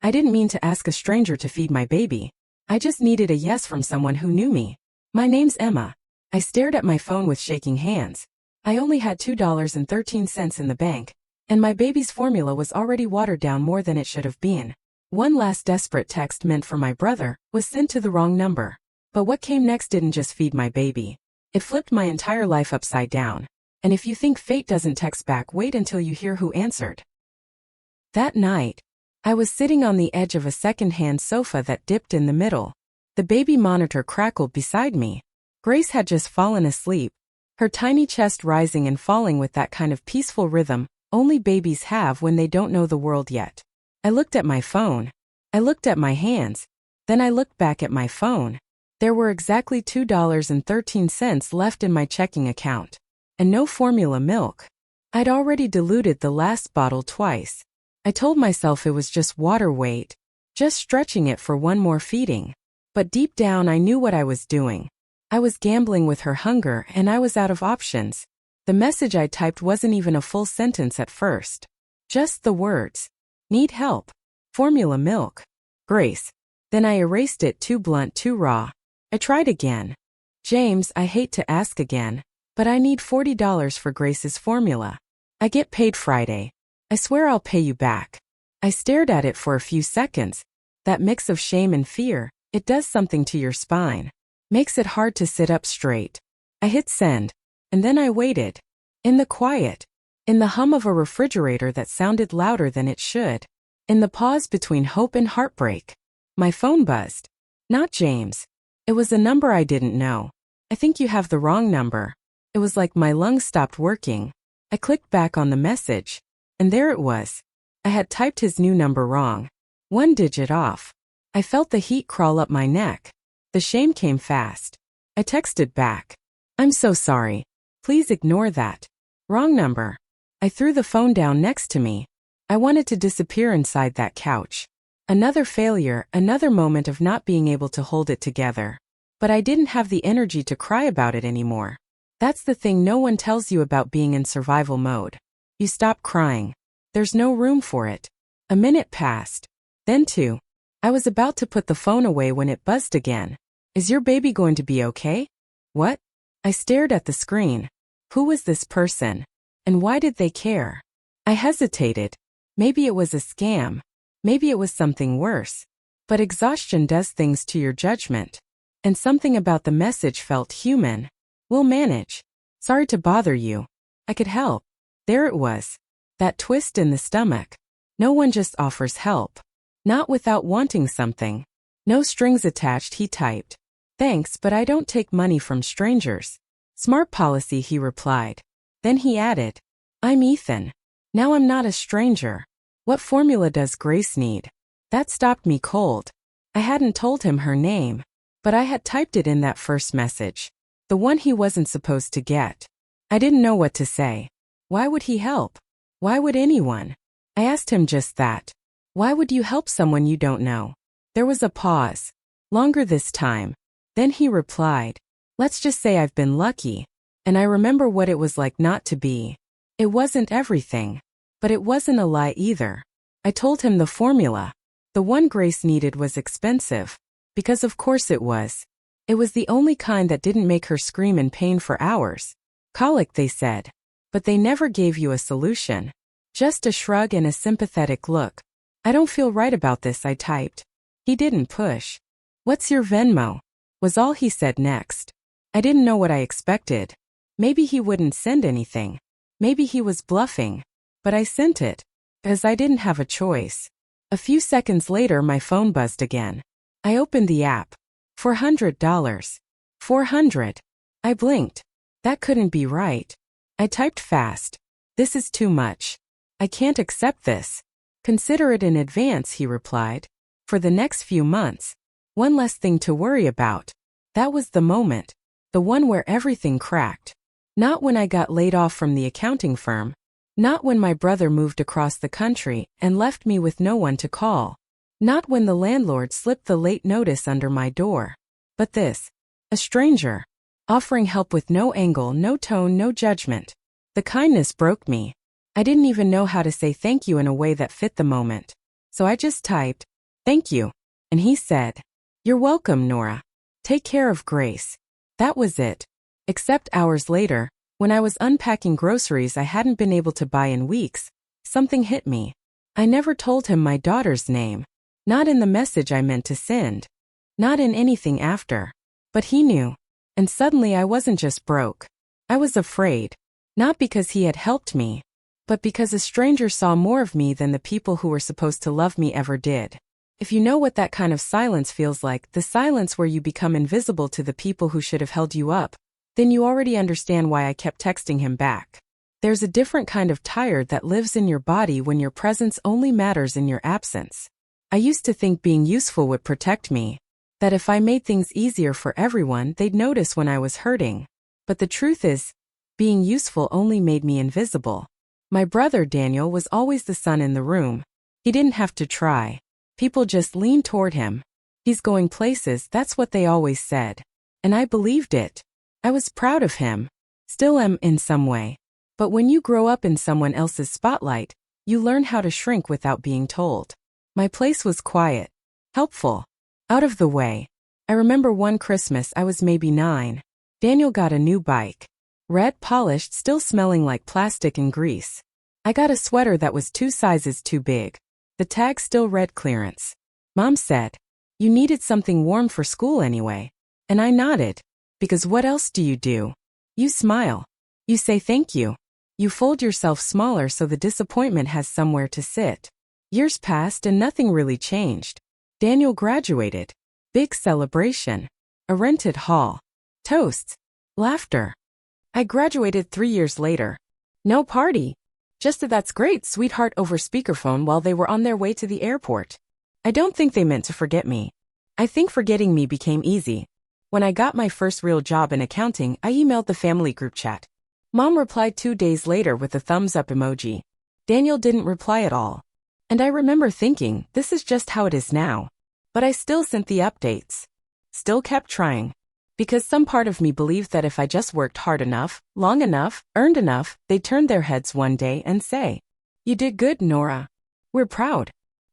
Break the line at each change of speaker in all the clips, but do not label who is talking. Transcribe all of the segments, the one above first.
I didn't mean to ask a stranger to feed my baby. I just needed a yes from someone who knew me. My name's Emma. I stared at my phone with shaking hands. I only had $2.13 in the bank, and my baby's formula was already watered down more than it should have been. One last desperate text meant for my brother was sent to the wrong number. But what came next didn't just feed my baby. It flipped my entire life upside down. And if you think fate doesn't text back, wait until you hear who answered. That night, I was sitting on the edge of a second-hand sofa that dipped in the middle. The baby monitor crackled beside me. Grace had just fallen asleep, her tiny chest rising and falling with that kind of peaceful rhythm only babies have when they don't know the world yet. I looked at my phone. I looked at my hands. Then I looked back at my phone. There were exactly $2.13 left in my checking account. And no formula milk. I'd already diluted the last bottle twice. I told myself it was just water weight, just stretching it for one more feeding. But deep down I knew what I was doing. I was gambling with her hunger and I was out of options. The message I typed wasn't even a full sentence at first. Just the words. Need help. Formula milk. Grace. Then I erased it, too blunt, too raw. I tried again. James, I hate to ask again, but I need $40 for Grace's formula. I get paid Friday. I swear I'll pay you back. I stared at it for a few seconds. That mix of shame and fear, it does something to your spine. Makes it hard to sit up straight. I hit send. And then I waited. In the quiet. In the hum of a refrigerator that sounded louder than it should. In the pause between hope and heartbreak. My phone buzzed. Not James. It was a number I didn't know. I think you have the wrong number. It was like my lungs stopped working. I clicked back on the message. And there it was. I had typed his new number wrong. One digit off. I felt the heat crawl up my neck. The shame came fast. I texted back. I'm so sorry. Please ignore that. Wrong number. I threw the phone down next to me. I wanted to disappear inside that couch. Another failure, another moment of not being able to hold it together. But I didn't have the energy to cry about it anymore. That's the thing no one tells you about being in survival mode. You stop crying. There's no room for it. A minute passed. Then two. I was about to put the phone away when it buzzed again. Is your baby going to be okay? What? I stared at the screen. Who was this person? And why did they care? I hesitated. Maybe it was a scam. Maybe it was something worse. But exhaustion does things to your judgment. And something about the message felt human. We'll manage. Sorry to bother you. I could help. There it was. That twist in the stomach. No one just offers help. Not without wanting something. No strings attached, he typed. Thanks, but I don't take money from strangers. Smart policy, he replied. Then he added. I'm Ethan. Now I'm not a stranger. What formula does Grace need? That stopped me cold. I hadn't told him her name. But I had typed it in that first message. The one he wasn't supposed to get. I didn't know what to say. Why would he help? Why would anyone? I asked him just that. Why would you help someone you don't know? There was a pause. Longer this time. Then he replied. Let's just say I've been lucky. And I remember what it was like not to be. It wasn't everything. But it wasn't a lie either. I told him the formula. The one Grace needed was expensive. Because of course it was. It was the only kind that didn't make her scream in pain for hours. Colic, they said. But they never gave you a solution. Just a shrug and a sympathetic look. I don't feel right about this, I typed. He didn't push. What's your Venmo? Was all he said next. I didn't know what I expected. Maybe he wouldn't send anything. Maybe he was bluffing. But I sent it. As I didn't have a choice. A few seconds later my phone buzzed again. I opened the app. $400. 400. I blinked. That couldn't be right. I typed fast. This is too much. I can't accept this. Consider it in advance, he replied. For the next few months. One less thing to worry about. That was the moment. The one where everything cracked. Not when I got laid off from the accounting firm. Not when my brother moved across the country and left me with no one to call. Not when the landlord slipped the late notice under my door. But this. A stranger. Offering help with no angle, no tone, no judgment. The kindness broke me. I didn't even know how to say thank you in a way that fit the moment. So I just typed, "Thank you." And he said, "You're welcome, Nora. Take care of Grace." That was it. Except hours later, when I was unpacking groceries I hadn't been able to buy in weeks, something hit me. I never told him my daughter's name. Not in the message I meant to send. Not in anything after. But he knew. And suddenly I wasn't just broke. I was afraid. Not because he had helped me, but because a stranger saw more of me than the people who were supposed to love me ever did. If you know what that kind of silence feels like, the silence where you become invisible to the people who should have held you up, then you already understand why I kept texting him back. There's a different kind of tired that lives in your body when your presence only matters in your absence. I used to think being useful would protect me, that if I made things easier for everyone, they'd notice when I was hurting. But the truth is, being useful only made me invisible. My brother Daniel was always the sun in the room. He didn't have to try. People just leaned toward him. "He's going places," that's what they always said. And I believed it. I was proud of him. Still am in some way. But when you grow up in someone else's spotlight, you learn how to shrink without being told. My place was quiet, helpful, out of the way. I remember one Christmas I was maybe 9. Daniel got a new bike. Red, polished, still smelling like plastic and grease. I got a sweater that was 2 sizes too big. The tag still read clearance. Mom said, "You needed something warm for school anyway." And I nodded. Because what else do? You smile. You say thank you. You fold yourself smaller so the disappointment has somewhere to sit. Years passed and nothing really changed. Daniel graduated. Big celebration. A rented hall. Toasts. Laughter. I graduated 3 years later. No party. Just a "that's great, sweetheart" over speakerphone while they were on their way to the airport. I don't think they meant to forget me. I think forgetting me became easy. When I got my first real job in accounting, I emailed the family group chat. Mom replied 2 days later with a thumbs up emoji. Daniel didn't reply at all. And I remember thinking, this is just how it is now. But I still sent the updates. Still kept trying. Because some part of me believed that if I just worked hard enough, long enough, earned enough, they'd turn their heads one day and say, "You did good, Nora. We're proud."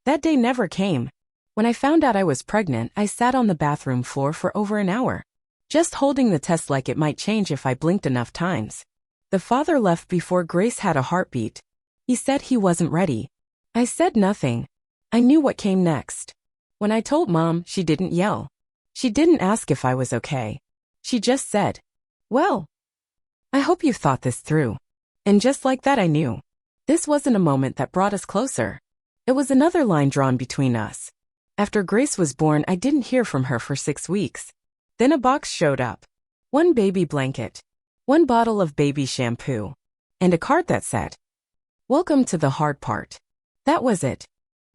That day never came. When I found out I was pregnant, I sat on the bathroom floor for over an hour, just holding the test like it might change if I blinked enough times. The father left before Grace had a heartbeat. He said he wasn't ready. I said nothing. I knew what came next. When I told Mom, she didn't yell. She didn't ask if I was okay. She just said, "Well, I hope you've thought this through." And just like that I knew. This wasn't a moment that brought us closer. It was another line drawn between us. After Grace was born, I didn't hear from her for 6 weeks. Then a box showed up. 1 baby blanket. 1 bottle of baby shampoo. And a card that said, "Welcome to the hard part." That was it.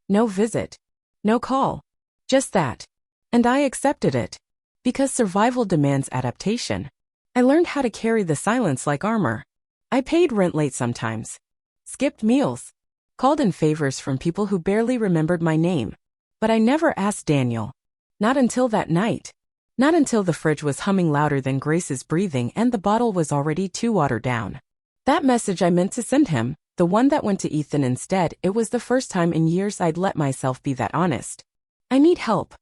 No visit. No call. Just that. And I accepted it. Because survival demands adaptation. I learned how to carry the silence like armor. I paid rent late sometimes. Skipped meals. Called in favors from people who barely remembered my name. But I never asked Daniel. Not until that night. Not until the fridge was humming louder than Grace's breathing and the bottle was already too watered down. That message I meant to send him, the one that went to Ethan instead, it was the first time in years I'd let myself be that honest. "I need help.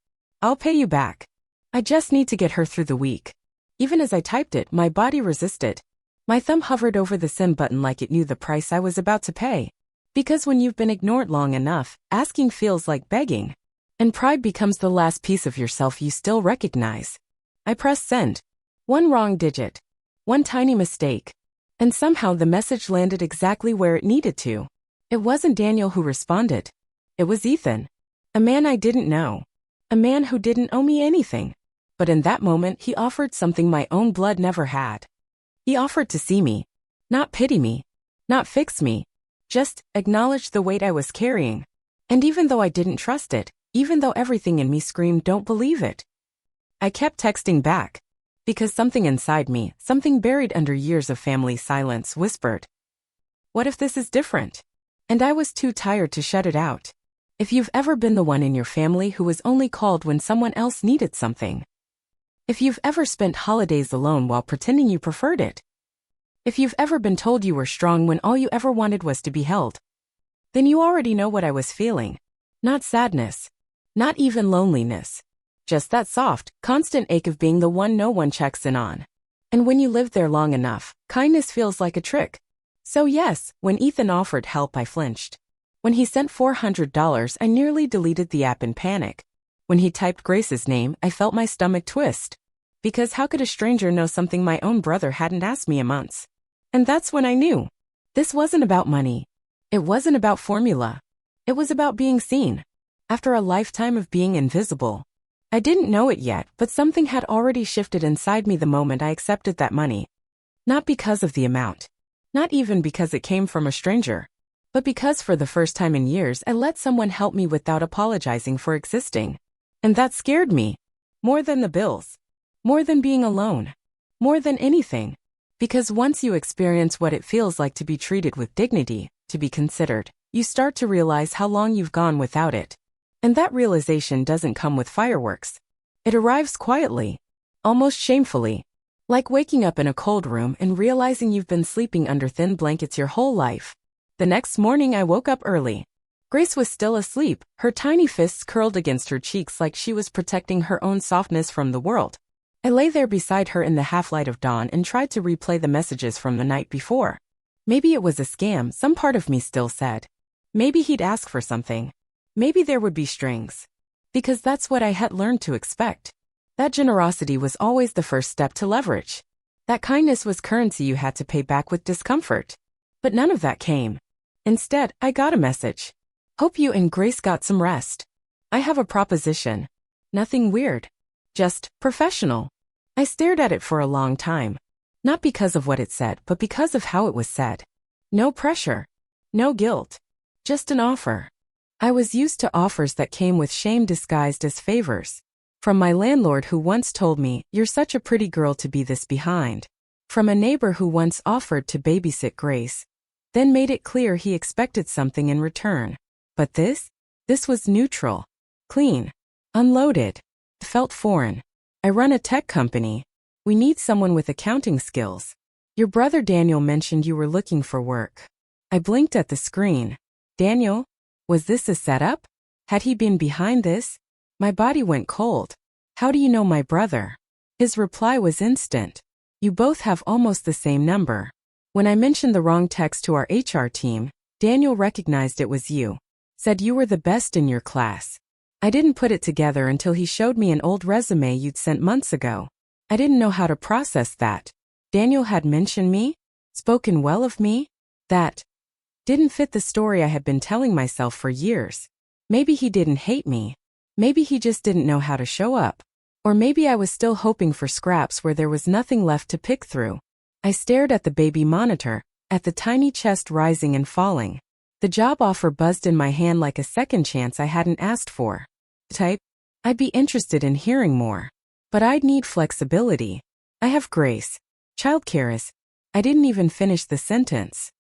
I'll pay you back. I just need to get her through the week." Even as I typed it, my body resisted. My thumb hovered over the send button like it knew the price I was about to pay. Because when you've been ignored long enough, asking feels like begging. And pride becomes the last piece of yourself you still recognize. I pressed send. 1 wrong digit. 1 tiny mistake. And somehow the message landed exactly where it needed to. It wasn't Daniel who responded. It was Ethan. A man I didn't know. A man who didn't owe me anything. But in that moment he offered something my own blood never had. He offered to see me. Not pity me. Not fix me. Just acknowledge the weight I was carrying. And even though I didn't trust it, even though everything in me screamed don't believe it, I kept texting back. Because something inside me, something buried under years of family silence, whispered, "What if this is different?" And I was too tired to shut it out. If you've ever been the one in your family who was only called when someone else needed something. If you've ever spent holidays alone while pretending you preferred it. If you've ever been told you were strong when all you ever wanted was to be held. Then you already know what I was feeling. Not sadness. Not even loneliness. Just that soft, constant ache of being the one no one checks in on. And when you live there long enough, kindness feels like a trick. So yes, when Ethan offered help, I flinched. When he sent $400, I nearly deleted the app in panic. When he typed Grace's name, I felt my stomach twist. Because how could a stranger know something my own brother hadn't asked me in months? And that's when I knew. This wasn't about money. It wasn't about formula. It was about being seen. After a lifetime of being invisible. I didn't know it yet, but something had already shifted inside me the moment I accepted that money. Not because of the amount. Not even because it came from a stranger. But because for the first time in years I let someone help me without apologizing for existing. And that scared me. More than the bills. More than being alone. More than anything. Because once you experience what it feels like to be treated with dignity, to be considered, you start to realize how long you've gone without it. And that realization doesn't come with fireworks. It arrives quietly. Almost shamefully. Like waking up in a cold room and realizing you've been sleeping under thin blankets your whole life. The next morning I woke up early. Grace was still asleep, her tiny fists curled against her cheeks like she was protecting her own softness from the world. I lay there beside her in the half-light of dawn and tried to replay the messages from the night before. Maybe it was a scam, some part of me still said. Maybe he'd ask for something. Maybe there would be strings. Because that's what I had learned to expect. That generosity was always the first step to leverage. That kindness was currency you had to pay back with discomfort. But none of that came. Instead, I got a message. Hope you and Grace got some rest. I have a proposition. Nothing weird. Just professional. I stared at it for a long time. Not because of what it said, but because of how it was said. No pressure. No guilt. Just an offer. I was used to offers that came with shame disguised as favors. From my landlord who once told me, "You're such a pretty girl to be this behind." From a neighbor who once offered to babysit Grace. Then made it clear he expected something in return. But this was neutral. Clean. Unloaded. Felt foreign. I run a tech company. We need someone with accounting skills. Your brother Daniel mentioned you were looking for work. I blinked at the screen. Daniel? Was this a setup? Had he been behind this? My body went cold. How do you know my brother? His reply was instant. You both have almost the same number. When I mentioned the wrong text to our HR team, Daniel recognized it was you. Said you were the best in your class. I didn't put it together until he showed me an old resume you'd sent months ago. I didn't know how to process that. Daniel had mentioned me? Spoken well of me? That didn't fit the story I had been telling myself for years. Maybe he didn't hate me. Maybe he just didn't know how to show up. Or maybe I was still hoping for scraps where there was nothing left to pick through. I stared at the baby monitor, at the tiny chest rising and falling. The job offer buzzed in my hand like a second chance I hadn't asked for. Type. I'd be interested in hearing more. But I'd need flexibility. I have Grace. Childcare is. I didn't even finish the sentence.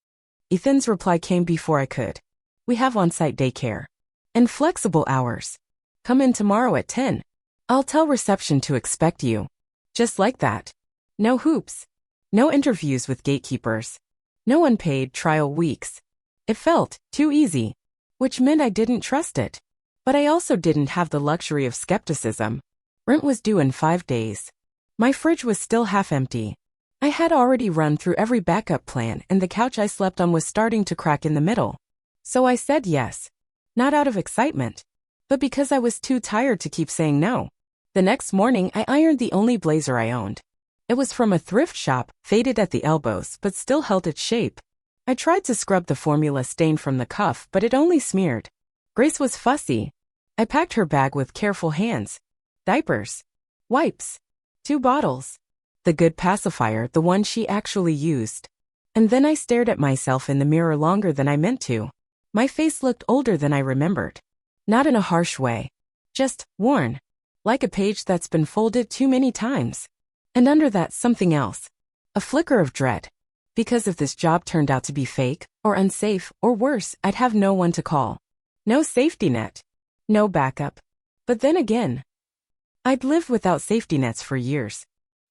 Ethan's reply came before I could. We have on-site daycare. And flexible hours. Come in tomorrow at 10. I'll tell reception to expect you. Just like that. No hoops. No interviews with gatekeepers. No unpaid trial weeks. It felt too easy. Which meant I didn't trust it. But I also didn't have the luxury of skepticism. Rent was due in 5 days. My fridge was still half empty. I had already run through every backup plan and the couch I slept on was starting to crack in the middle. So I said yes. Not out of excitement. But because I was too tired to keep saying no. The next morning I ironed the only blazer I owned. It was from a thrift shop, faded at the elbows but still held its shape. I tried to scrub the formula stain from the cuff but it only smeared. Grace was fussy. I packed her bag with careful hands. Diapers. Wipes. 2 bottles. The good pacifier, the one she actually used. And then I stared at myself in the mirror longer than I meant to. My face looked older than I remembered. Not in a harsh way. Just worn. Like a page that's been folded too many times. And under that something else. A flicker of dread. Because if this job turned out to be fake, or unsafe, or worse, I'd have no one to call. No safety net. No backup. But then again, I'd lived without safety nets for years.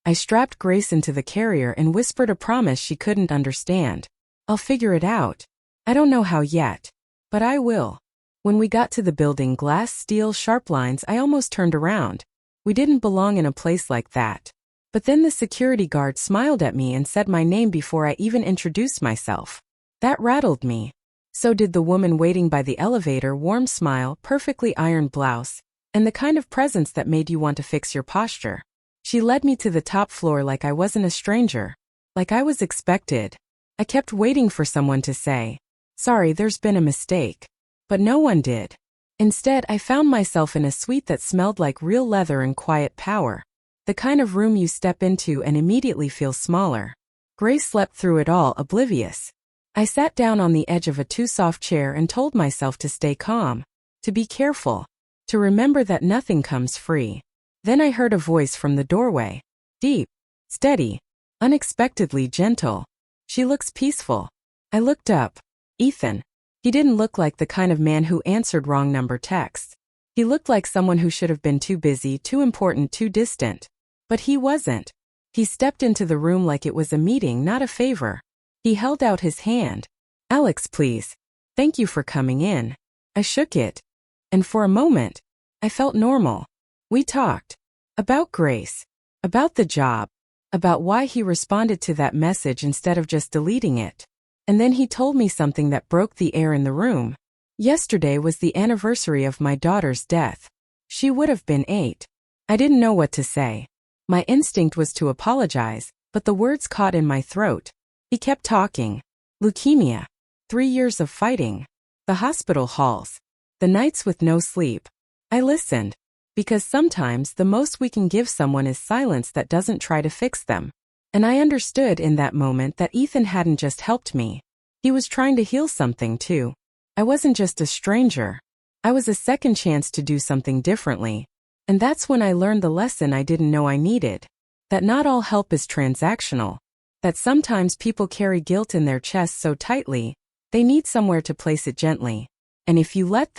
I strapped Grace into the carrier and whispered a promise she couldn't understand. I'll figure it out. I don't know how yet. But I will. When we got to the building, glass, steel, sharp lines, I almost turned around. We didn't belong in a place like that. But then the security guard smiled at me and said my name before I even introduced myself. That rattled me. So did the woman waiting by the elevator, warm smile, perfectly ironed blouse, and the kind of presence that made you want to fix your posture. She led me to the top floor like I wasn't a stranger, like I was expected. I kept waiting for someone to say, "Sorry, there's been a mistake." But no one did. Instead, I found myself in a suite that smelled like real leather and quiet power. The kind of room you step into and immediately feel smaller. Grace slept through it all, oblivious. I sat down on the edge of a too-soft chair and told myself to stay calm, to be careful, to remember that nothing comes free. Then I heard a voice from the doorway. Deep, steady, unexpectedly gentle. "She looks peaceful." I looked up. Ethan. He didn't look like the kind of man who answered wrong number texts. He looked like someone who should have been too busy, too important, too distant. But he wasn't. He stepped into the room like it was a meeting, not a favor. He held out his hand. "Alex, please. Thank you for coming in." I shook it. And for a moment, I felt normal. We talked. About Grace. About the job. About why he responded to that message instead of just deleting it. And then he told me something that broke the air in the room. Yesterday was the anniversary of my daughter's death. She would have been 8. I didn't know what to say. My instinct was to apologize, but the words caught in my throat. He kept talking. Leukemia. 3 years of fighting. The hospital halls. The nights with no sleep. I listened. Because sometimes the most we can give someone is silence that doesn't try to fix them. And I understood in that moment that Ethan hadn't just helped me. He was trying to heal something too. I wasn't just a stranger. I was a second chance to do something differently. And that's when I learned the lesson I didn't know I needed. That not all help is transactional. That sometimes people carry guilt in their chests so tightly, they need somewhere to place it gently. And if you let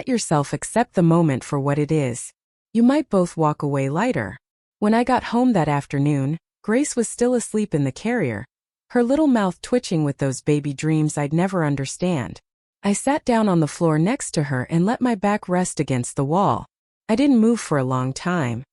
yourself accept the moment for what it is, you might both walk away lighter. When I got home that afternoon, Grace was still asleep in the carrier, her little mouth twitching with those baby dreams I'd never understand. I sat down on the floor next to her and let my back rest against the wall. I didn't move for a long time.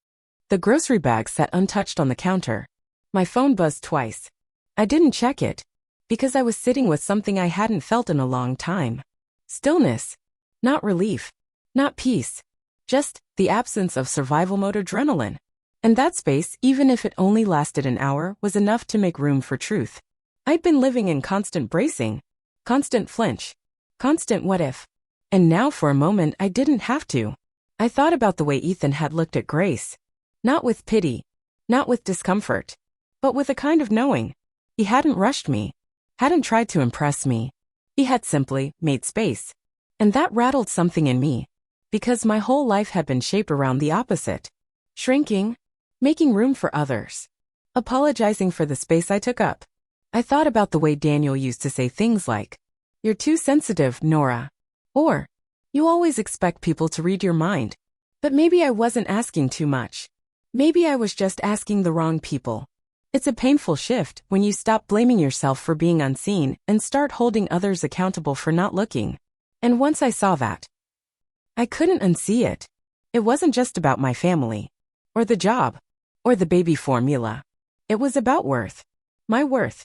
The grocery bag sat untouched on the counter. My phone buzzed twice. I didn't check it, because I was sitting with something I hadn't felt in a long time. Stillness. Not relief. Not peace. Just the absence of survival mode adrenaline. And that space, even if it only lasted an hour, was enough to make room for truth. I'd been living in constant bracing, constant flinch, constant what if. And now for a moment I didn't have to. I thought about the way Ethan had looked at Grace. Not with pity, not with discomfort, but with a kind of knowing. He hadn't rushed me, hadn't tried to impress me. He had simply made space. And that rattled something in me, because my whole life had been shaped around the opposite. Shrinking, making room for others, apologizing for the space I took up. I thought about the way Daniel used to say things like, "You're too sensitive, Nora," or, "You always expect people to read your mind." But maybe I wasn't asking too much. Maybe I was just asking the wrong people. It's a painful shift when you stop blaming yourself for being unseen and start holding others accountable for not looking. And once I saw that, I couldn't unsee it. It wasn't just about my family, or the job, or the baby formula. It was about worth. My worth.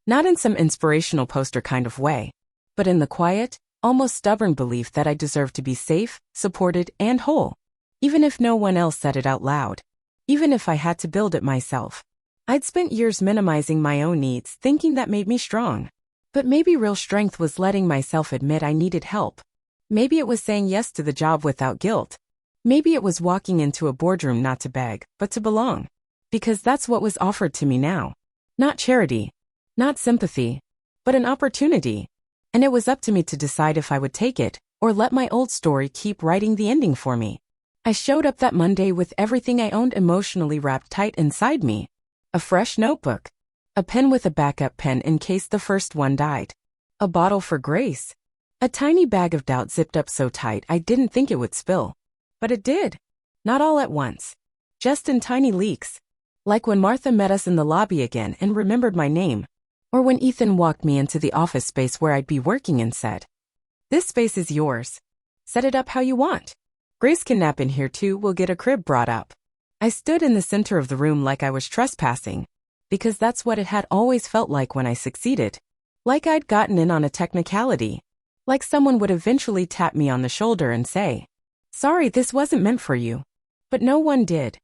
Not in some inspirational poster kind of way, but in the quiet, almost stubborn belief that I deserved to be safe, supported, and whole. Even if no one else said it out loud. Even if I had to build it myself. I'd spent years minimizing my own needs, thinking that made me strong. But maybe real strength was letting myself admit I needed help. Maybe it was saying yes to the job without guilt. Maybe it was walking into a boardroom not to beg, but to belong. Because that's what was offered to me now. Not charity. Not sympathy. But an opportunity. And it was up to me to decide if I would take it, or let my old story keep writing the ending for me. I showed up that Monday with everything I owned emotionally wrapped tight inside me. A fresh notebook. A pen with a backup pen in case the first one died. A bottle for Grace. A tiny bag of doubt zipped up so tight I didn't think it would spill. But it did. Not all at once. Just in tiny leaks. Like when Martha met us in the lobby again and remembered my name. Or when Ethan walked me into the office space where I'd be working and said, This space is yours. Set it up how you want. Grace can nap in here too, we'll get a crib brought up. I stood in the center of the room like I was trespassing, because that's what it had always felt like when I succeeded. Like I'd gotten in on a technicality. Like someone would eventually tap me on the shoulder and say, "Sorry, this wasn't meant for you." But no one did.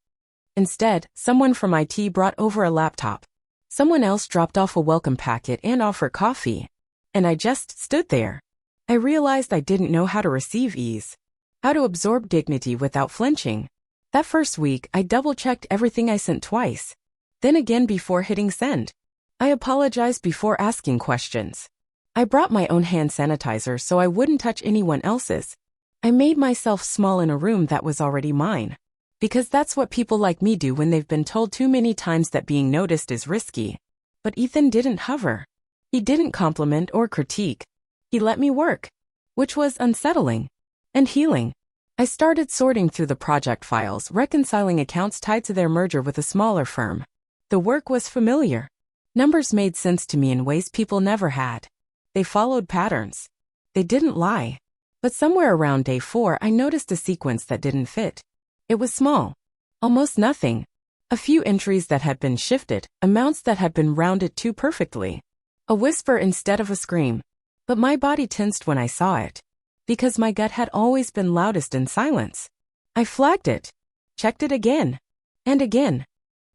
Instead, someone from IT brought over a laptop. Someone else dropped off a welcome packet and offered coffee. And I just stood there. I realized I didn't know how to receive ease, how to absorb dignity without flinching. That first week, I double-checked everything I sent twice. Then again before hitting send. I apologized before asking questions. I brought my own hand sanitizer so I wouldn't touch anyone else's. I made myself small in a room that was already mine. Because that's what people like me do when they've been told too many times that being noticed is risky. But Ethan didn't hover. He didn't compliment or critique. He let me work, which was unsettling and healing. I started sorting through the project files, reconciling accounts tied to their merger with a smaller firm. The work was familiar. Numbers made sense to me in ways people never had. They followed patterns. They didn't lie. But somewhere around day 4, I noticed a sequence that didn't fit. It was small. Almost nothing. A few entries that had been shifted, amounts that had been rounded too perfectly. A whisper instead of a scream. But my body tensed when I saw it. Because my gut had always been loudest in silence. I flagged it. Checked it again. And again.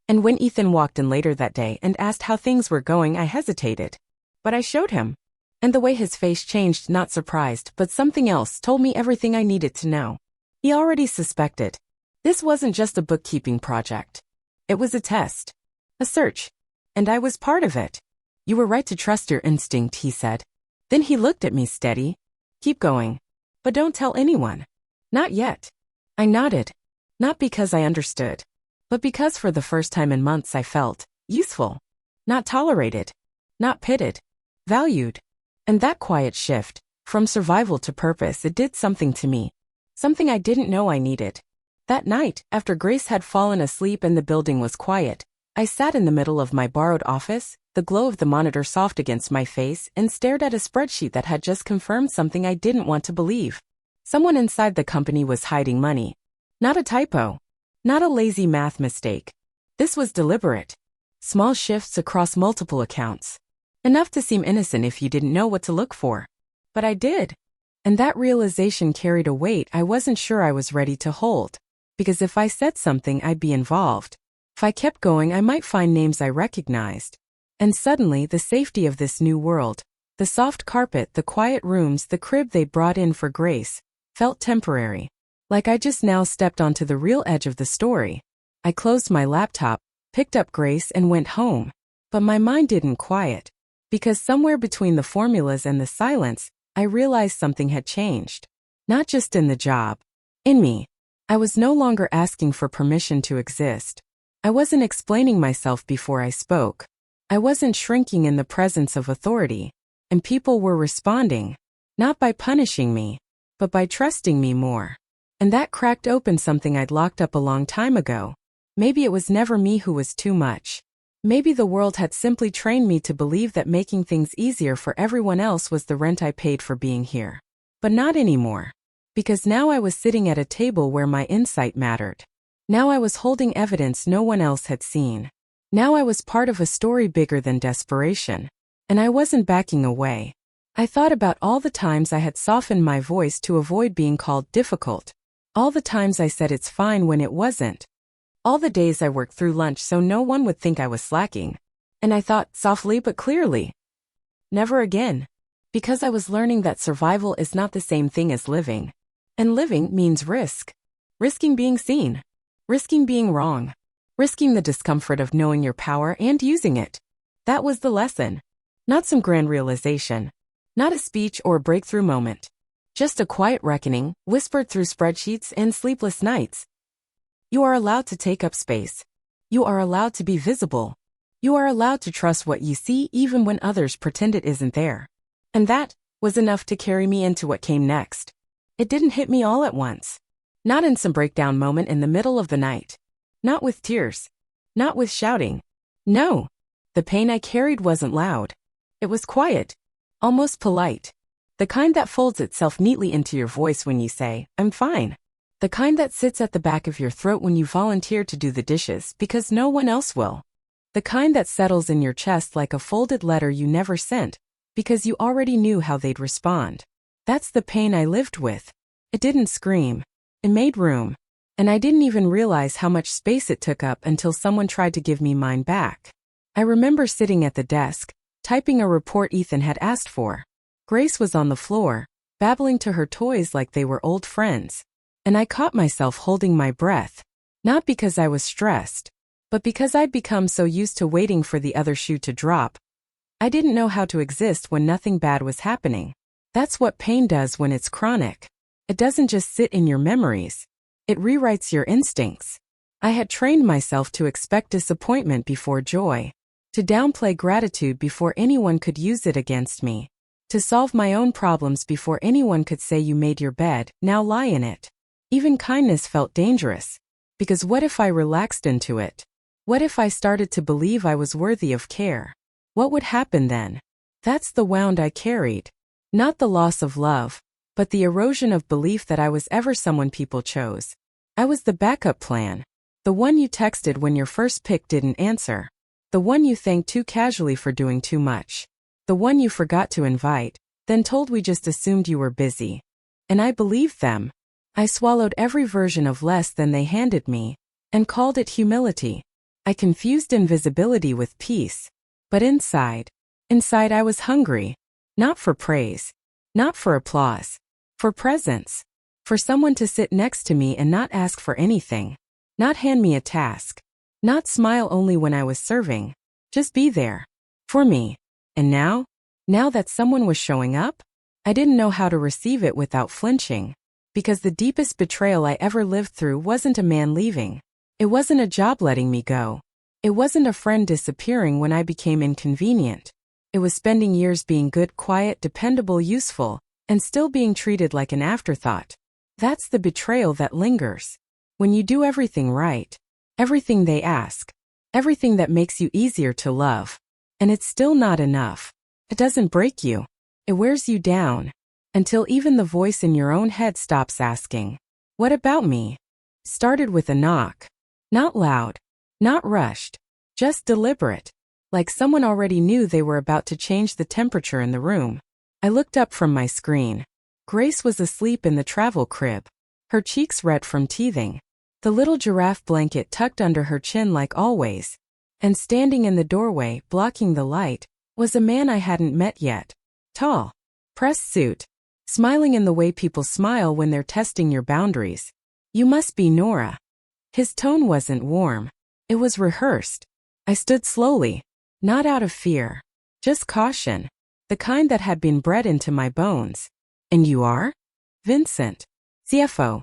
And when Ethan walked in later that day and asked how things were going, I hesitated. But I showed him. And the way his face changed, not surprised, but something else, told me everything I needed to know. He already suspected. This wasn't just a bookkeeping project. It was a test. A search. And I was part of it. "You were right to trust your instinct," he said. Then he looked at me steady. "Keep going. But don't tell anyone." "Not yet." I nodded. Not because I understood, but because for the first time in months I felt useful. Not tolerated. Not pitted. Valued. And that quiet shift, from survival to purpose, it did something to me. Something I didn't know I needed. That night, after Grace had fallen asleep and the building was quiet, I sat in the middle of my borrowed office, the glow of the monitor soft against my face, and stared at a spreadsheet that had just confirmed something I didn't want to believe. Someone inside the company was hiding money. Not a typo. Not a lazy math mistake. This was deliberate. Small shifts across multiple accounts. Enough to seem innocent if you didn't know what to look for. But I did. And that realization carried a weight I wasn't sure I was ready to hold. Because if I said something, I'd be involved. If I kept going, I might find names I recognized. And suddenly, the safety of this new world, the soft carpet, the quiet rooms, the crib they brought in for Grace, felt temporary. Like I just now stepped onto the real edge of the story. I closed my laptop, picked up Grace, and went home. But my mind didn't quiet. Because somewhere between the formulas and the silence, I realized something had changed. Not just in the job. In me. I was no longer asking for permission to exist. I wasn't explaining myself before I spoke. I wasn't shrinking in the presence of authority. And people were responding. Not by punishing me, but by trusting me more. And that cracked open something I'd locked up a long time ago. Maybe it was never me who was too much. Maybe the world had simply trained me to believe that making things easier for everyone else was the rent I paid for being here. But not anymore. Because now I was sitting at a table where my insight mattered. Now I was holding evidence no one else had seen. Now I was part of a story bigger than desperation. And I wasn't backing away. I thought about all the times I had softened my voice to avoid being called difficult. All the times I said it's fine when it wasn't. All the days I worked through lunch so no one would think I was slacking. And I thought, softly but clearly, never again. Because I was learning that survival is not the same thing as living. And living means risk. Risking being seen. Risking being wrong. Risking the discomfort of knowing your power and using it. That was the lesson. Not some grand realization. Not a speech or a breakthrough moment. Just a quiet reckoning, whispered through spreadsheets and sleepless nights. You are allowed to take up space. You are allowed to be visible. You are allowed to trust what you see even when others pretend it isn't there. And that was enough to carry me into what came next. It didn't hit me all at once. Not in some breakdown moment in the middle of the night. Not with tears. Not with shouting. No. The pain I carried wasn't loud. It was quiet. Almost polite. The kind that folds itself neatly into your voice when you say, "I'm fine." The kind that sits at the back of your throat when you volunteer to do the dishes because no one else will. The kind that settles in your chest like a folded letter you never sent because you already knew how they'd respond. That's the pain I lived with. It didn't scream. It made room. And I didn't even realize how much space it took up until someone tried to give me mine back. I remember sitting at the desk, typing a report Ethan had asked for. Grace was on the floor, babbling to her toys like they were old friends. And I caught myself holding my breath, not because I was stressed, but because I'd become so used to waiting for the other shoe to drop. I didn't know how to exist when nothing bad was happening. That's what pain does when it's chronic. It doesn't just sit in your memories. It rewrites your instincts. I had trained myself to expect disappointment before joy, to downplay gratitude before anyone could use it against me, to solve my own problems before anyone could say you made your bed, now lie in it. Even kindness felt dangerous, because what if I relaxed into it? What if I started to believe I was worthy of care? What would happen then? That's the wound I carried. Not the loss of love, but the erosion of belief that I was ever someone people chose. I was the backup plan. The one you texted when your first pick didn't answer. The one you thanked too casually for doing too much. The one you forgot to invite, then told we just assumed you were busy. And I believed them. I swallowed every version of less than they handed me, and called it humility. I confused invisibility with peace. But inside I was hungry. Not for praise. Not for applause. For presence. For someone to sit next to me and not ask for anything. Not hand me a task. Not smile only when I was serving. Just be there. For me. And now that someone was showing up, I didn't know how to receive it without flinching. Because the deepest betrayal I ever lived through wasn't a man leaving. It wasn't a job letting me go. It wasn't a friend disappearing when I became inconvenient. It was spending years being good, quiet, dependable, useful, and still being treated like an afterthought. That's the betrayal that lingers. When you do everything right, everything they ask, everything that makes you easier to love, and it's still not enough. It doesn't break you. It wears you down. Until even the voice in your own head stops asking, "What about me?" Started with a knock. Not loud. Not rushed. Just deliberate. Like someone already knew they were about to change the temperature in the room. I looked up from my screen. Grace was asleep in the travel crib. Her cheeks red from teething. The little giraffe blanket tucked under her chin like always. And standing in the doorway, blocking the light, was a man I hadn't met yet. Tall. Pressed suit. Smiling in the way people smile when they're testing your boundaries. "You must be Nora." His tone wasn't warm. It was rehearsed. I stood slowly. Not out of fear. Just caution. The kind that had been bred into my bones. "And you are?" "Vincent. CFO.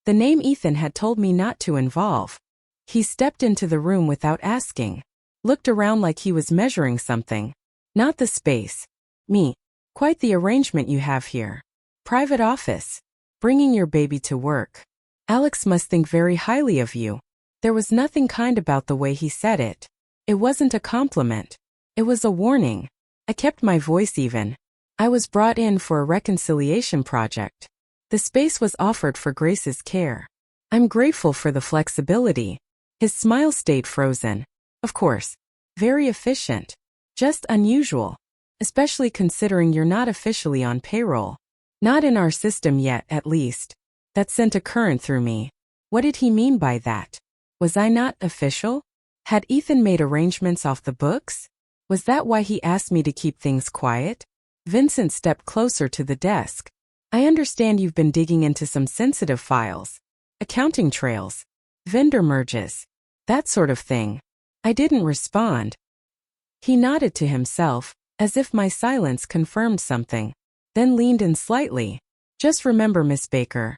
The name Ethan had told me not to involve. He stepped into the room without asking. Looked around like he was measuring something. Not the space. Me. "Quite the arrangement you have here. Private office. Bringing your baby to work. Alex must think very highly of you." There was nothing kind about the way he said it. It wasn't a compliment. It was a warning. I kept my voice even. I was brought in for a reconciliation project. The space was offered for Grace's care. I'm grateful for the flexibility. His smile stayed frozen. Of course. Very efficient. Just unusual. Especially considering you're not officially on payroll. Not in our system yet, at least. That sent a current through me. What did he mean by that? Was I not official? Had Ethan made arrangements off the books? Was that why he asked me to keep things quiet? Vincent stepped closer to the desk. "I understand you've been digging into some sensitive files. Accounting trails. Vendor merges. That sort of thing." I didn't respond. He nodded to himself, as if my silence confirmed something, then leaned in slightly. "Just remember, Miss Baker.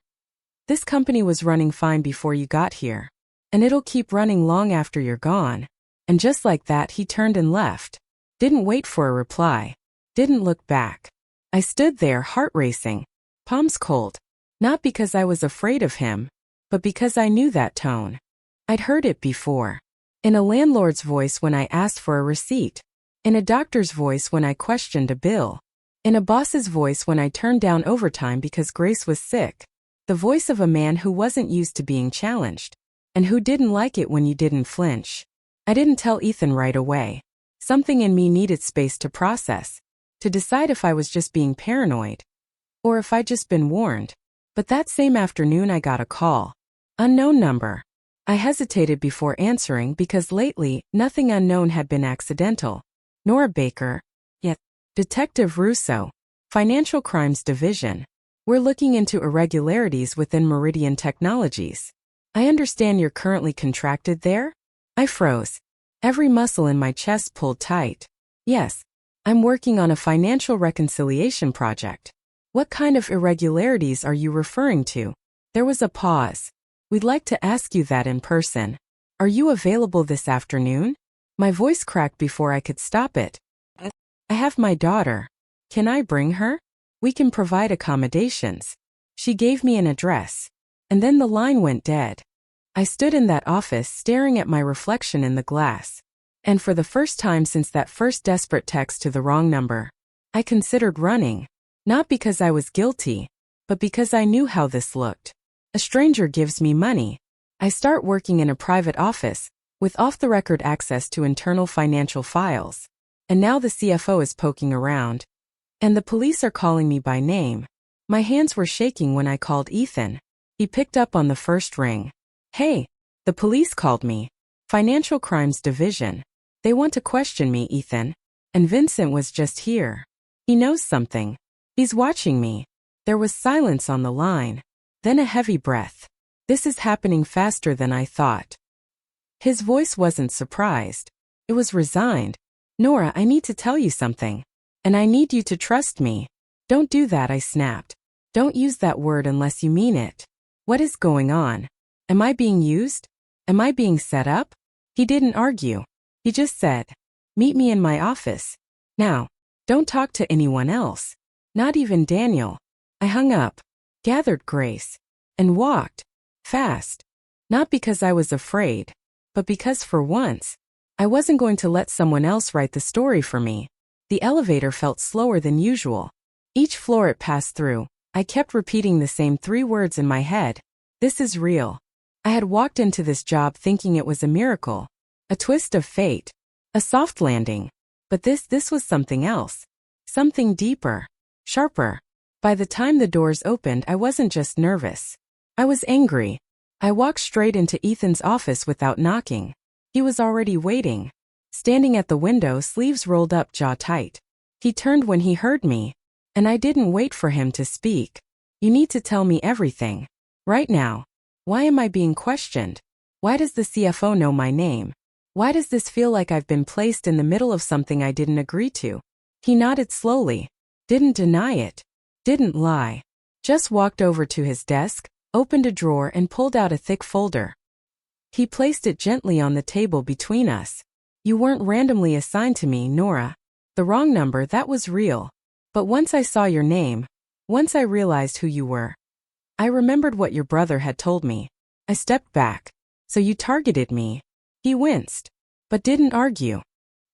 This company was running fine before you got here. And it'll keep running long after you're gone." And just like that he turned and left. Didn't wait for a reply. Didn't look back. I stood there, heart racing. Palms cold. Not because I was afraid of him, but because I knew that tone. I'd heard it before. In a landlord's voice when I asked for a receipt. In a doctor's voice when I questioned a bill. In a boss's voice when I turned down overtime because Grace was sick. The voice of a man who wasn't used to being challenged. And who didn't like it when you didn't flinch. I didn't tell Ethan right away. Something in me needed space to process. To decide if I was just being paranoid. Or if I'd just been warned. But that same afternoon I got a call. Unknown number. I hesitated before answering because lately, nothing unknown had been accidental. Nora Baker. Yet. Detective Russo. Financial Crimes Division. We're looking into irregularities within Meridian Technologies. I understand you're currently contracted there? I froze. Every muscle in my chest pulled tight. Yes. I'm working on a financial reconciliation project. What kind of irregularities are you referring to? There was a pause. We'd like to ask you that in person. Are you available this afternoon? My voice cracked before I could stop it. I have my daughter. Can I bring her? We can provide accommodations. She gave me an address. And then the line went dead. I stood in that office staring at my reflection in the glass. And for the first time since that first desperate text to the wrong number, I considered running. Not because I was guilty, but because I knew how this looked. A stranger gives me money. I start working in a private office, with off-the-record access to internal financial files. And now the CFO is poking around. And the police are calling me by name. My hands were shaking when I called Ethan. He picked up on the first ring. Hey, the police called me. Financial Crimes Division. They want to question me, Ethan. And Vincent was just here. He knows something. He's watching me. There was silence on the line. Then a heavy breath. This is happening faster than I thought. His voice wasn't surprised. It was resigned. Nora, I need to tell you something. And I need you to trust me. Don't do that, I snapped. Don't use that word unless you mean it. What is going on? Am I being used? Am I being set up? He didn't argue. He just said, meet me in my office. Now, don't talk to anyone else. Not even Daniel. I hung up, gathered grace, and walked. Fast. Not because I was afraid, but because for once, I wasn't going to let someone else write the story for me. The elevator felt slower than usual. Each floor it passed through, I kept repeating the same 3 words in my head. This is real. I had walked into this job thinking it was a miracle. A twist of fate. A soft landing. But this was something else. Something deeper. Sharper. By the time the doors opened, I wasn't just nervous. I was angry. I walked straight into Ethan's office without knocking. He was already waiting. Standing at the window, sleeves rolled up, jaw tight. He turned when he heard me. And I didn't wait for him to speak. You need to tell me everything. Right now. Why am I being questioned? Why does the CFO know my name? Why does this feel like I've been placed in the middle of something I didn't agree to? He nodded slowly. Didn't deny it. Didn't lie. Just walked over to his desk, opened a drawer and pulled out a thick folder. He placed it gently on the table between us. You weren't randomly assigned to me, Nora. The wrong number, that was real. But once I saw your name, once I realized who you were, I remembered what your brother had told me. I stepped back. So you targeted me. He winced, but didn't argue.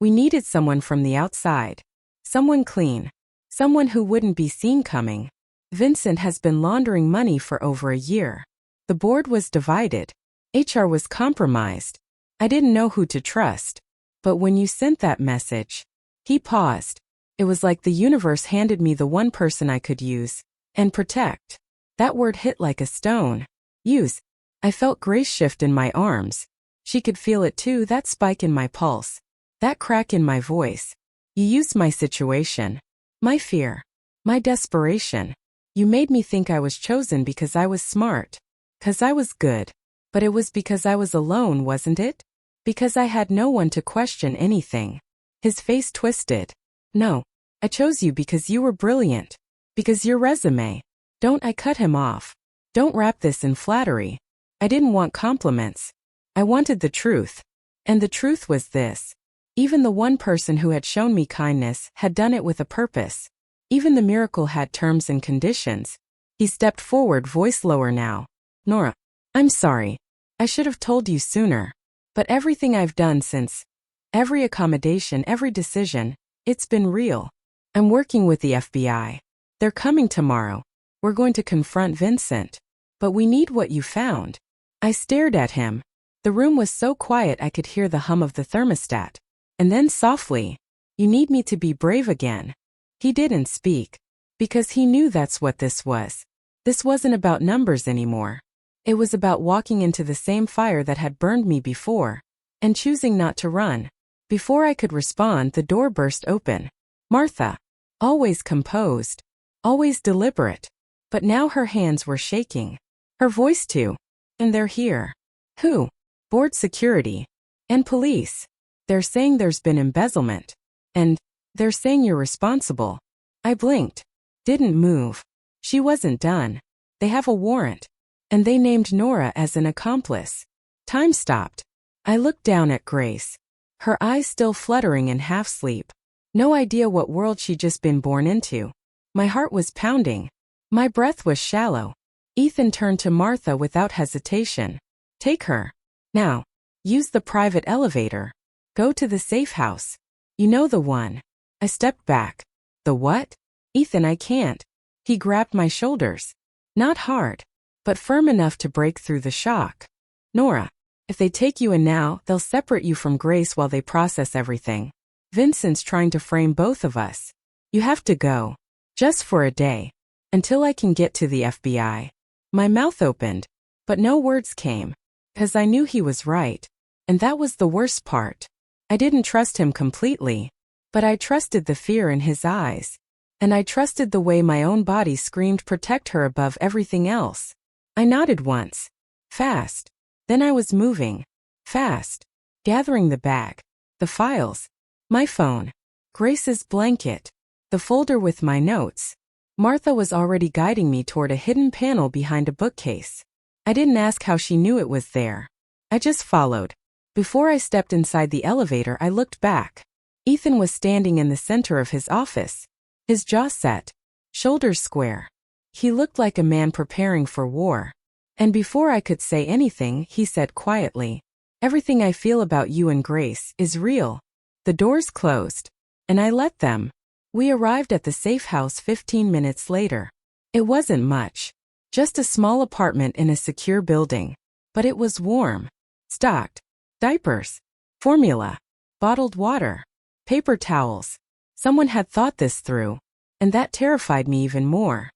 We needed someone from the outside. Someone clean. Someone who wouldn't be seen coming. Vincent has been laundering money for over a year. The board was divided. HR was compromised. I didn't know who to trust. But when you sent that message, he paused. It was like the universe handed me the one person I could use and protect. That word hit like a stone. Use. I felt Grace shift in my arms. She could feel it too, that spike in my pulse. That crack in my voice. You used my situation. My fear. My desperation. You made me think I was chosen because I was smart. 'Cause I was good. But it was because I was alone, wasn't it? Because I had no one to question anything. His face twisted. No. I chose you because you were brilliant. Because your resume. Don't. I cut him off. Don't wrap this in flattery. I didn't want compliments. I wanted the truth. And the truth was this. Even the one person who had shown me kindness had done it with a purpose. Even the miracle had terms and conditions. He stepped forward, voice lower now. Nora, I'm sorry. I should have told you sooner. But everything I've done since, every accommodation, every decision, it's been real. I'm working with the FBI. They're coming tomorrow. We're going to confront Vincent. But we need what you found. I stared at him. The room was so quiet I could hear the hum of the thermostat. And then softly, "You need me to be brave again." He didn't speak. Because he knew that's what this was. This wasn't about numbers anymore. It was about walking into the same fire that had burned me before. And choosing not to run. Before I could respond, the door burst open. Martha. Always composed. Always deliberate. But now her hands were shaking. Her voice too. "And they're here." "Who?" "Board security. And police. They're saying there's been embezzlement. And they're saying you're responsible." I blinked. Didn't move. She wasn't done. "They have a warrant. And they named Nora as an accomplice." Time stopped. I looked down at Grace. Her eyes still fluttering in half-sleep. No idea what world she'd just been born into. My heart was pounding. My breath was shallow. Ethan turned to Martha without hesitation. "Take her. Now. Use the private elevator. Go to the safe house. You know the one." I stepped back. "The what?" "Ethan, I can't." He grabbed my shoulders. Not hard, but firm enough to break through the shock. "Nora, if they take you in now, they'll separate you from Grace while they process everything. Vincent's trying to frame both of us. You have to go. Just for a day. Until I can get to the FBI." My mouth opened, but no words came. 'Cause I knew he was right. And that was the worst part. I didn't trust him completely. But I trusted the fear in his eyes. And I trusted the way my own body screamed protect her above everything else. I nodded once. Fast. Then I was moving. Fast. Gathering the bag. The files. My phone. Grace's blanket. The folder with my notes. Martha was already guiding me toward a hidden panel behind a bookcase. I didn't ask how she knew it was there. I just followed. Before I stepped inside the elevator, I looked back. Ethan was standing in the center of his office. His jaw set. Shoulders square. He looked like a man preparing for war. And before I could say anything, he said quietly, "Everything I feel about you and Grace is real." The doors closed. And I let them. We arrived at the safe house 15 minutes later. It wasn't much. Just a small apartment in a secure building. But it was warm. Stocked. Diapers. Formula. Bottled water. Paper towels. Someone had thought this through. And that terrified me even more.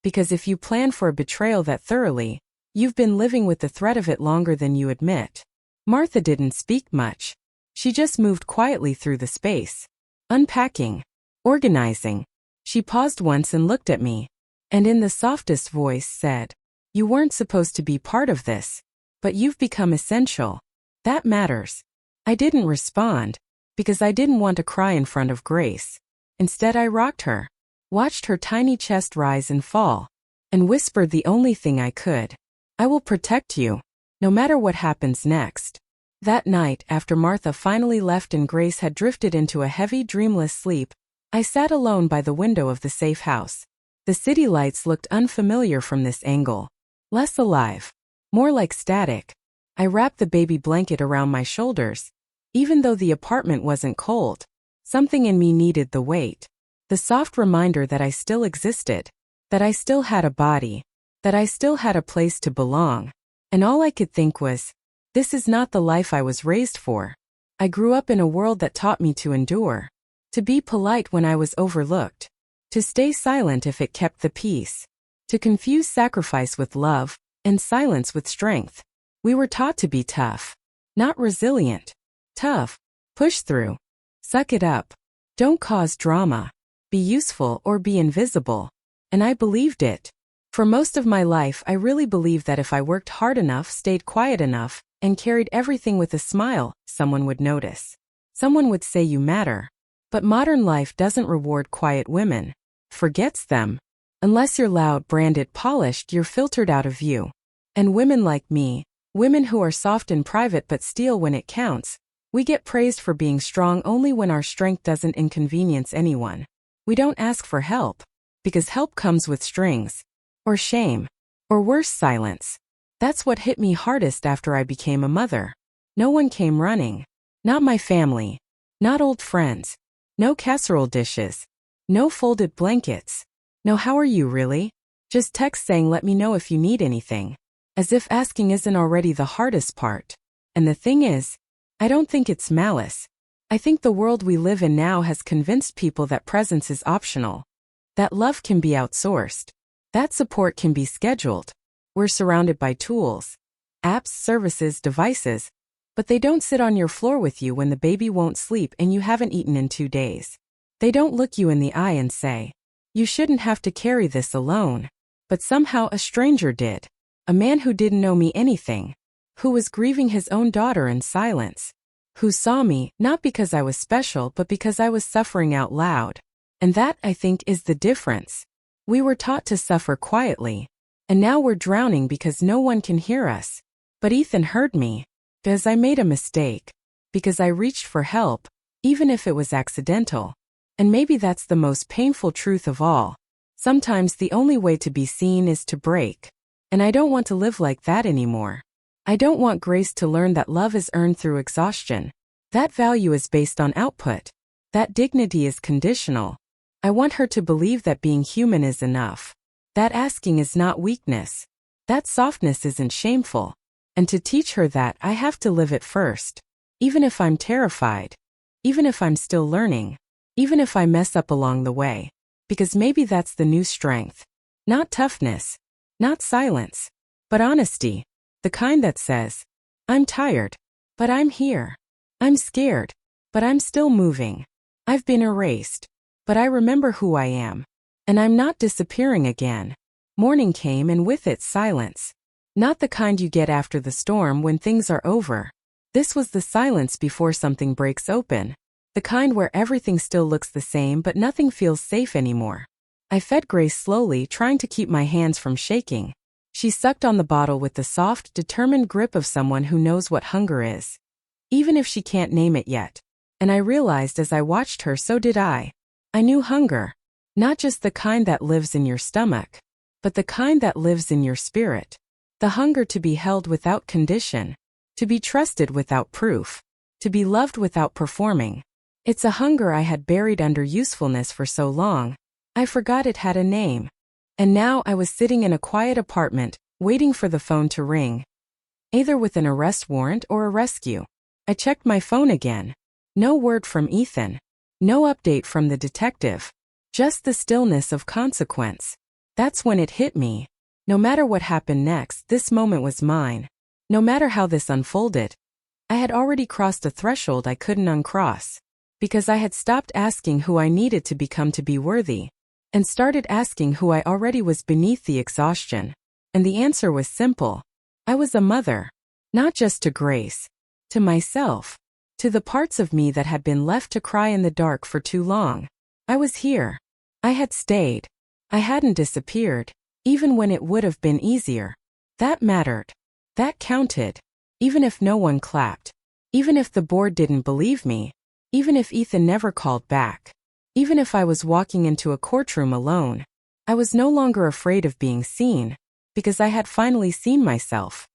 Because if you plan for a betrayal that thoroughly, you've been living with the threat of it longer than you admit. Martha didn't speak much. She just moved quietly through the space. Unpacking. Organizing. She paused once and looked at me. And in the softest voice said, "You weren't supposed to be part of this. But you've become essential. That matters." I didn't respond. Because I didn't want to cry in front of Grace. Instead I rocked her. Watched her tiny chest rise and fall. And whispered the only thing I could. "I will protect you. No matter what happens next." That night, after Martha finally left and Grace had drifted into a heavy, dreamless sleep, I sat alone by the window of the safe house. The city lights looked unfamiliar from this angle. Less alive. More like static. I wrapped the baby blanket around my shoulders. Even though the apartment wasn't cold, something in me needed the weight. The soft reminder that I still existed. That I still had a body. That I still had a place to belong. And all I could think was, this is not the life I was raised for. I grew up in a world that taught me to endure. To be polite when I was overlooked. To stay silent if it kept the peace. To confuse sacrifice with love, and silence with strength. We were taught to be tough. Not resilient. Tough. Push through. Suck it up. Don't cause drama. Be useful or be invisible. And I believed it. For most of my life, I really believed that if I worked hard enough, stayed quiet enough, and carried everything with a smile, someone would notice. Someone would say you matter. But modern life doesn't reward quiet women. Forgets them. Unless you're loud, branded, polished, you're filtered out of view. And women like me, women who are soft in private but steal when it counts, we get praised for being strong only when our strength doesn't inconvenience anyone. We don't ask for help. Because help comes with strings. Or shame. Or worse, silence. That's what hit me hardest after I became a mother. No one came running. Not my family. Not old friends. No casserole dishes. No folded blankets. No how are you really? Just text saying let me know if you need anything. As if asking isn't already the hardest part. And the thing is, I don't think it's malice. I think the world we live in now has convinced people that presence is optional. That love can be outsourced. That support can be scheduled. We're surrounded by tools, apps, services, devices, but they don't sit on your floor with you when the baby won't sleep and you haven't eaten in 2 days. They don't look you in the eye and say, you shouldn't have to carry this alone. But somehow a stranger did. A man who didn't know me anything. Who was grieving his own daughter in silence. Who saw me, not because I was special but because I was suffering out loud. And that, I think, is the difference. We were taught to suffer quietly. And now we're drowning because no one can hear us. But Ethan heard me. Because I made a mistake. Because I reached for help, even if it was accidental. And maybe that's the most painful truth of all. Sometimes the only way to be seen is to break. And I don't want to live like that anymore. I don't want Grace to learn that love is earned through exhaustion. That value is based on output. That dignity is conditional. I want her to believe that being human is enough. That asking is not weakness. That softness isn't shameful. And to teach her that, I have to live it first. Even if I'm terrified. Even if I'm still learning. Even if I mess up along the way. Because maybe that's the new strength. Not toughness. Not silence. But honesty. The kind that says, I'm tired. But I'm here. I'm scared. But I'm still moving. I've been erased. But I remember who I am. And I'm not disappearing again. Morning came and with it silence. Not the kind you get after the storm when things are over. This was the silence before something breaks open. The kind where everything still looks the same but nothing feels safe anymore. I fed Grace slowly, trying to keep my hands from shaking. She sucked on the bottle with the soft, determined grip of someone who knows what hunger is. Even if she can't name it yet. And I realized as I watched her, so did I. I knew hunger. Not just the kind that lives in your stomach, but the kind that lives in your spirit. The hunger to be held without condition. To be trusted without proof. To be loved without performing. It's a hunger I had buried under usefulness for so long, I forgot it had a name. And now I was sitting in a quiet apartment, waiting for the phone to ring. Either with an arrest warrant or a rescue. I checked my phone again. No word from Ethan. No update from the detective. Just the stillness of consequence. That's when it hit me. No matter what happened next, this moment was mine. No matter how this unfolded. I had already crossed a threshold I couldn't uncross. Because I had stopped asking who I needed to become to be worthy. And started asking who I already was beneath the exhaustion. And the answer was simple. I was a mother. Not just to Grace. To myself. To the parts of me that had been left to cry in the dark for too long. I was here. I had stayed. I hadn't disappeared. Even when it would have been easier. That mattered. That counted. Even if no one clapped. Even if the board didn't believe me. Even if Ethan never called back. Even if I was walking into a courtroom alone. I was no longer afraid of being seen. Because I had finally seen myself.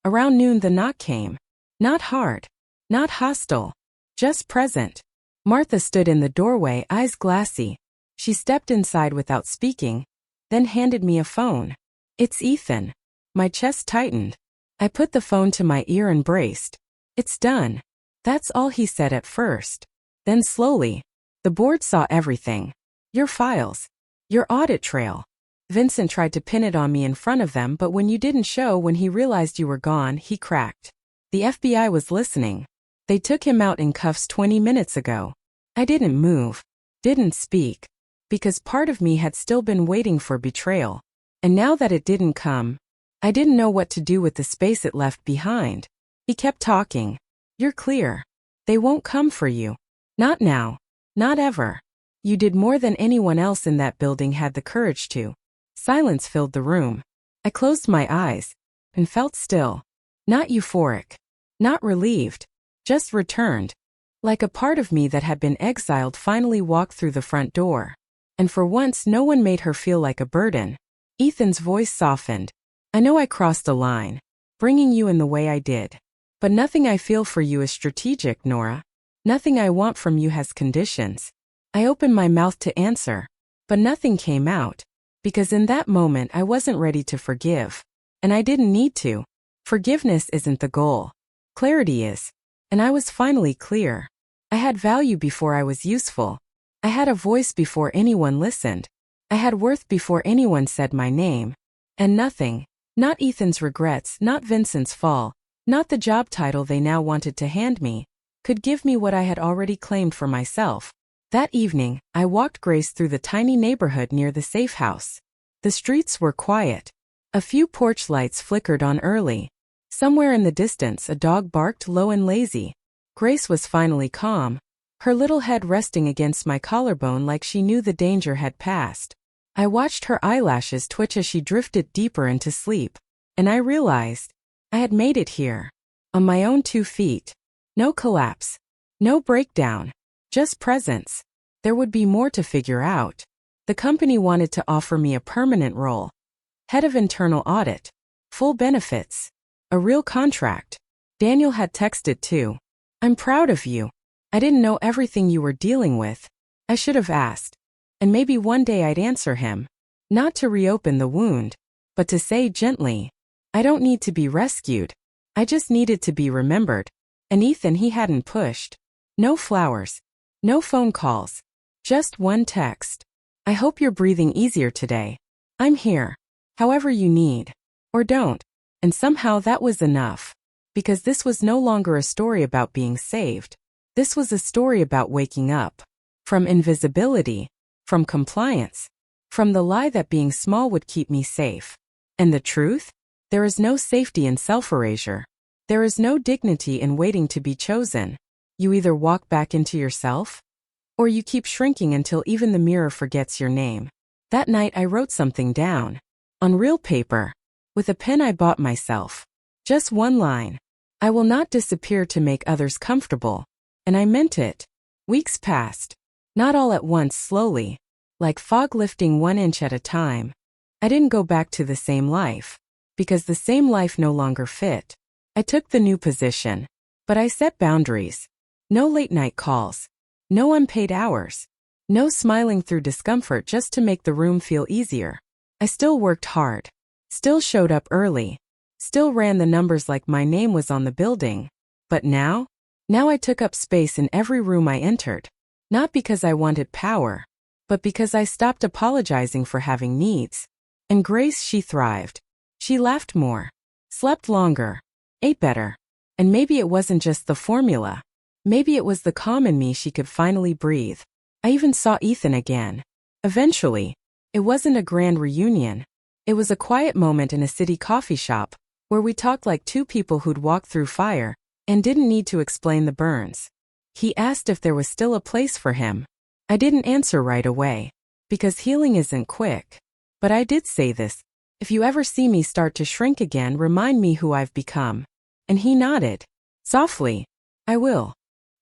Around noon the knock came. Not hard. Not hostile. Just present. Martha stood in the doorway, eyes glassy. She stepped inside without speaking, then handed me a phone. It's Ethan. My chest tightened. I put the phone to my ear and braced. It's done. That's all he said at first. Then slowly. The board saw everything. Your files. Your audit trail. Vincent tried to pin it on me in front of them, but when you didn't show when he realized you were gone, he cracked. The FBI was listening. They took him out in cuffs 20 minutes ago. I didn't move. Didn't speak. Because part of me had still been waiting for betrayal. And now that it didn't come, I didn't know what to do with the space it left behind. He kept talking. You're clear. They won't come for you. Not now. Not ever. You did more than anyone else in that building had the courage to. Silence filled the room. I closed my eyes. And felt still. Not euphoric. Not relieved. Just returned. Like a part of me that had been exiled finally walked through the front door. And for once no one made her feel like a burden. Ethan's voice softened. I know I crossed a line. Bringing you in the way I did. But nothing I feel for you is strategic, Nora. Nothing I want from you has conditions. I opened my mouth to answer, but nothing came out, because in that moment I wasn't ready to forgive. And I didn't need to. Forgiveness isn't the goal. Clarity is. And I was finally clear. I had value before I was useful. I had a voice before anyone listened. I had worth before anyone said my name. And nothing, not Ethan's regrets, not Vincent's fall, not the job title they now wanted to hand me, could give me what I had already claimed for myself. That evening, I walked Grace through the tiny neighborhood near the safe house. The streets were quiet. A few porch lights flickered on early. Somewhere in the distance a dog barked low and lazy. Grace was finally calm, her little head resting against my collarbone like she knew the danger had passed. I watched her eyelashes twitch as she drifted deeper into sleep, and I realized I had made it here, on my own 2 feet. No collapse, no breakdown, just presence. There would be more to figure out. The company wanted to offer me a permanent role. Head of internal audit. Full benefits. A real contract. Daniel had texted too. I'm proud of you. I didn't know everything you were dealing with. I should have asked. And maybe one day I'd answer him. Not to reopen the wound, but to say gently, I don't need to be rescued. I just needed to be remembered. And Ethan, he hadn't pushed. No flowers. No phone calls. Just one text. I hope you're breathing easier today. I'm here. However you need. Or don't. And somehow that was enough. Because this was no longer a story about being saved. This was a story about waking up. From invisibility. From compliance. From the lie that being small would keep me safe. And the truth? There is no safety in self-erasure. There is no dignity in waiting to be chosen. You either walk back into yourself, or you keep shrinking until even the mirror forgets your name. That night I wrote something down. On real paper. With a pen I bought myself. Just one line. I will not disappear to make others comfortable. And I meant it. Weeks passed. Not all at once, slowly. Like fog lifting 1 inch at a time. I didn't go back to the same life. Because the same life no longer fit. I took the new position. But I set boundaries. No late night calls. No unpaid hours. No smiling through discomfort just to make the room feel easier. I still worked hard. Still showed up early. Still ran the numbers like my name was on the building. But now I took up space in every room I entered. Not because I wanted power, but because I stopped apologizing for having needs. And Grace, she thrived. She laughed more. Slept longer. Ate better. And maybe it wasn't just the formula. Maybe it was the calm in me she could finally breathe. I even saw Ethan again. Eventually. It wasn't a grand reunion. It was a quiet moment in a city coffee shop, where we talked like 2 people who'd walked through fire, and didn't need to explain the burns. He asked if there was still a place for him. I didn't answer right away, because healing isn't quick. But I did say this, if you ever see me start to shrink again, remind me who I've become. And he nodded. Softly. I will.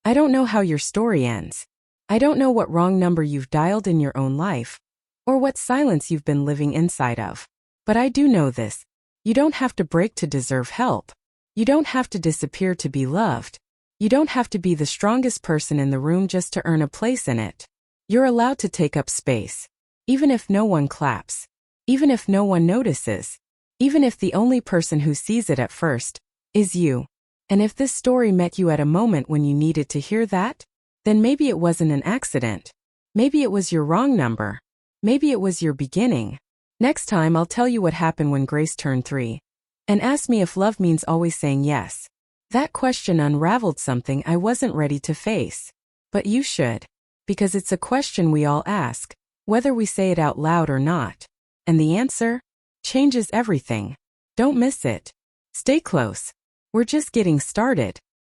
I don't know how your story ends. I don't know what wrong number you've dialed in your own life, or what silence you've been living inside of. But I do know this. You don't have to break to deserve help. You don't have to disappear to be loved. You don't have to be the strongest person in the room just to earn a place in it. You're allowed to take up space. Even if no one claps. Even if no one notices. Even if the only person who sees it at first is you. And if this story met you at a moment when you needed to hear that, then maybe it wasn't an accident. Maybe it was your wrong number. Maybe it was your beginning. Next time I'll tell you what happened when Grace turned 3. And ask me if love means always saying yes. That question unraveled something I wasn't ready to face. But you should. Because it's a question we all ask, whether we say it out loud or not. And the answer? Changes everything. Don't miss it. Stay close. We're just getting started.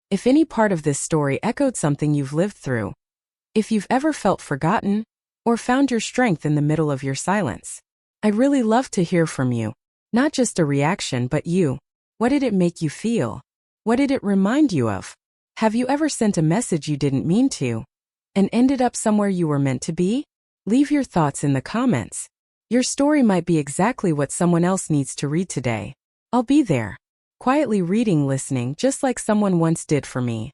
If any part of this story echoed something you've lived through, if you've ever felt forgotten, or found your strength in the middle of your silence, I'd really love to hear from you. Not just a reaction, but you. What did it make you feel? What did it remind you of? Have you ever sent a message you didn't mean to, and ended up somewhere you were meant to be? Leave your thoughts in the comments. Your story might be exactly what someone else needs to read today. I'll be there. Quietly reading, listening, just like someone once did for me.